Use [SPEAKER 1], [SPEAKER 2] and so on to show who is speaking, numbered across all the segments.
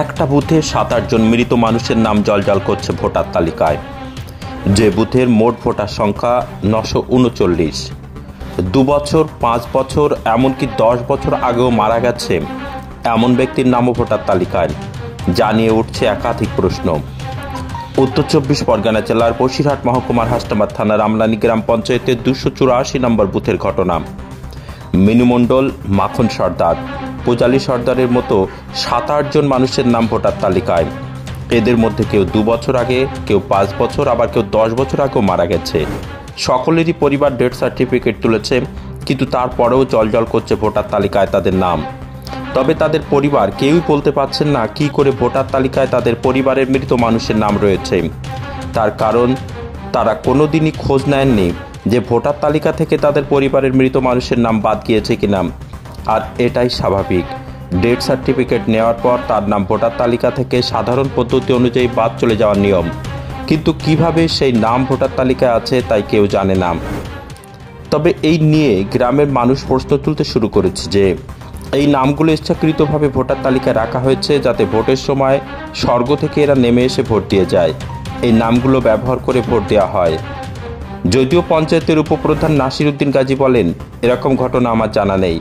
[SPEAKER 1] একটা বুথে 7-8 জন মৃত মানুষের নাম জলজল করছে ভোটার তালিকায়। যে বুথের মোট ভোটার সংখ্যা 939। 2 বছর, 5 বছর, এমনকি 10 বছর আগেও মারা গেছে এমন ব্যক্তির নামও ভোটার তালিকায়, জানিয়ে উঠছে একাধিক প্রশ্ন। উত্তর 24 পরগনা জেলার বসিরহাট মহকুমার হাসনাবাদ থানার আমলানি গ্রাম পঞ্চায়েতের 284 নম্বর বুথের ঘটনা। মিনু মণ্ডল, মাখন সর্দার, পূজালী সর্দারের মতো 7-8 জন মানুষের নাম ভোটার তালিকায়। এদের মধ্যে কেউ 2 বছর আগে, কেউ 5 বছর, আবার কেউ 10 বছর আগেও মারা গেছে। সকলেরই পরিবার ডেথ সার্টিফিকেট তুলেছে, কিন্তু তারপরেও জলজল করছে ভোটার তালিকায় তাদের নাম। তবে তাদের পরিবার কেউই বলতে পারছেন না কী করে ভোটার তালিকায় তাদের পরিবারের মৃত মানুষের নাম রয়েছে। তার কারণ, তারা কোনোদিনই খোঁজ নেননি যে ভোটার তালিকা থেকে তাদের পরিবারের মৃত মানুষের নাম বাদ গিয়েছে কিনা। আর এটাই স্বাভাবিক, ডেথ সার্টিফিকেট নেওয়ার পর তার নাম ভোটার তালিকা থেকে সাধারণ পদ্ধতি অনুযায়ী বাদ চলে যাওয়ার নিয়ম, কিন্তু কিভাবে সেই নাম ভোটার তালিকায় আছে তাই কেউ জানে না। তবে এই নিয়ে গ্রামের মানুষ প্রশ্ন তুলতে শুরু করেছে যে এই নামগুলো ইচ্ছাকৃতভাবে ভোটার তালিকায় রাখা হয়েছে যাতে ভোটের সময় স্বর্গ থেকে এরা নেমে এসে ভোট দিয়ে যায়। এই নামগুলো ব্যবহার করে ভোট দেওয়া হয়। যদিও পঞ্চায়েতের উপপ্রধান নাসির উদ্দিন গাজী বলেন, এরকম ঘটনা আমার জানা নেই।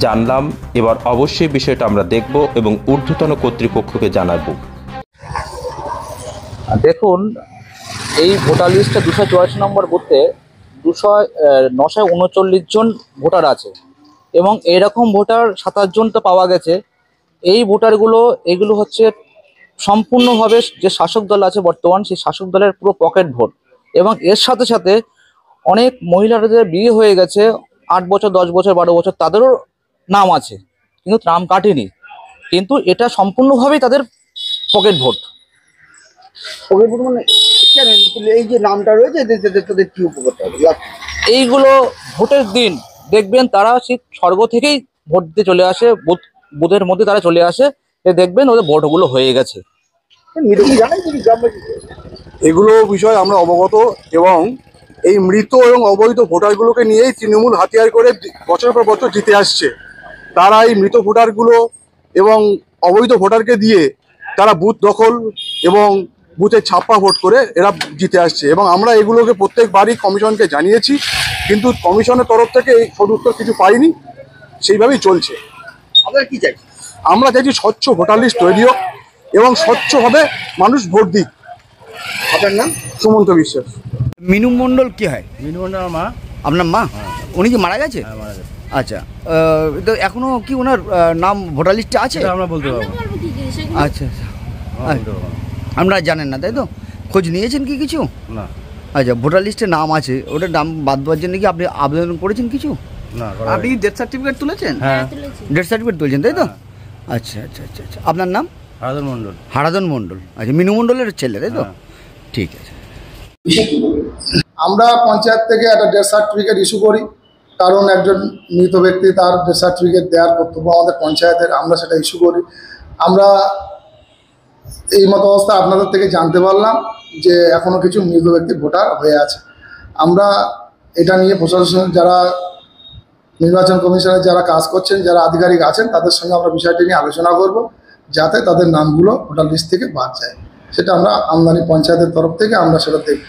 [SPEAKER 1] জানলাম, এবার অবশ্যই বিষয়টা আমরা দেখব এবং ঊর্ধ্বতন কর্তৃপক্ষকে জানাবো।
[SPEAKER 2] দেখুন, এই ভোটার লিস্টে 284 নম্বর বুথে 939 জন ভোটার আছে এবং এরকম ভোটার 7-8 জন তো পাওয়া গেছে। এই এগুলো হচ্ছে সম্পূর্ণভাবে যে শাসক দল আছে বর্তমান, সেই শাসক দলের পুরো পকেট ভোট। এবং এর সাথে সাথে অনেক মহিলাদের বিয়ে হয়ে গেছে, 8 বছর, 10 বছর, 12 বছর, তাদেরও নাম আছে কিন্তু নাম কাটেনি। কিন্তু এটা সম্পূর্ণভাবেই তাদের পকেট ভোট।
[SPEAKER 3] মানে এই যে নামটা রয়েছে তাদের কি উপকারটা হবে?
[SPEAKER 2] এইগুলো ভোটের দিন দেখবেন তারা সেই স্বর্গ থেকেই ভোট দিতে চলে আসে, বুথের মধ্যে তারা চলে আসে, দেখবেন ওদের ভোটগুলো হয়ে গেছে।
[SPEAKER 4] এগুলো বিষয়ে আমরা অবগত এবং এই মৃত এবং অবৈধ ভোটারগুলোকে নিয়েই তৃণমূল হাতিয়ার করে বছরের পর বছর জিতে আসছে। তারা এই মৃত ভোটারগুলো এবং অবৈধ ভোটারকে দিয়ে তারা বুথ দখল এবং বুথে ছাপ্পা ভোট করে এরা জিতে আসছে এবং আমরা এগুলোকে প্রত্যেকবারই কমিশনকে জানিয়েছি, কিন্তু কমিশনের তরফ থেকে এই সদুত্তর কিছু পাইনি, সেইভাবেই চলছে।
[SPEAKER 3] আপনারা কি চাইছেন?
[SPEAKER 4] আমরা চাইছি স্বচ্ছ ভোটার লিস্ট তৈরি হোক এবং স্বচ্ছভাবে মানুষ ভোট দিক।
[SPEAKER 3] আপনার নাম?
[SPEAKER 4] সুমন্ত বিশ্বাস।
[SPEAKER 5] মিনু মণ্ডল কি হয়?
[SPEAKER 6] মিনু মণ্ডল মা।
[SPEAKER 5] আপনার মা? উনি কি মারা গেছে?
[SPEAKER 6] হ্যাঁ, মারা গেছে।
[SPEAKER 5] আচ্ছা, তো এখনো কি ওনার নাম ভোটার লিস্টে আছে?
[SPEAKER 6] আমরা বলতে পারবো।
[SPEAKER 5] আচ্ছা আচ্ছা, আপনারা জানেন না তাই তো? খোঁজ নিয়েছেন কি কিছু?
[SPEAKER 6] না।
[SPEAKER 5] আচ্ছা, ভোটার লিস্টে নাম আছে, ওটার নাম বাদ দেওয়ার জন্য কি আপনি আবেদন করেছেন কিছু?
[SPEAKER 6] না।
[SPEAKER 5] আপনি ডেথ সার্টিফিকেট তুলেছেন?
[SPEAKER 6] হ্যাঁ,
[SPEAKER 5] ডেথ সার্টিফিকেট তুলেছেন তাই তো? আচ্ছা আচ্ছা আচ্ছা আচ্ছা, আপনার নাম?
[SPEAKER 6] হারাধন মণ্ডল।
[SPEAKER 5] হারাধন মণ্ডল। আচ্ছা, মিনু মণ্ডলের ছেলে তাই তো? ঠিক আছে।
[SPEAKER 7] আমরা পঞ্চায়েত থেকে একটা ডেথ সার্টিফিকেট ইস্যু করি, কারণ একজন মৃত ব্যক্তি তার ডেথ সার্টিফিকেট দেওয়ার কর্তব্য আমাদের পঞ্চায়েতের, আমরা সেটা ইস্যু করি। আমরা এই মতো অবস্থা আপনাদের থেকে জানতে পারলাম যে এখনও কিছু মৃত ব্যক্তি ভোটার হয়ে আছে। আমরা এটা নিয়ে প্রশাসন, যারা নির্বাচন কমিশনের যারা কাজ করছেন, যারা আধিকারিক আছেন, তাদের সঙ্গে আমরা বিষয়টি নিয়ে আলোচনা করব যাতে তাদের নামগুলো ভোটার লিস্ট থেকে বাদ যায়। সেটা আমরা আমদানি পঞ্চায়েতের তরফ থেকে আমরা সেটা দেখব।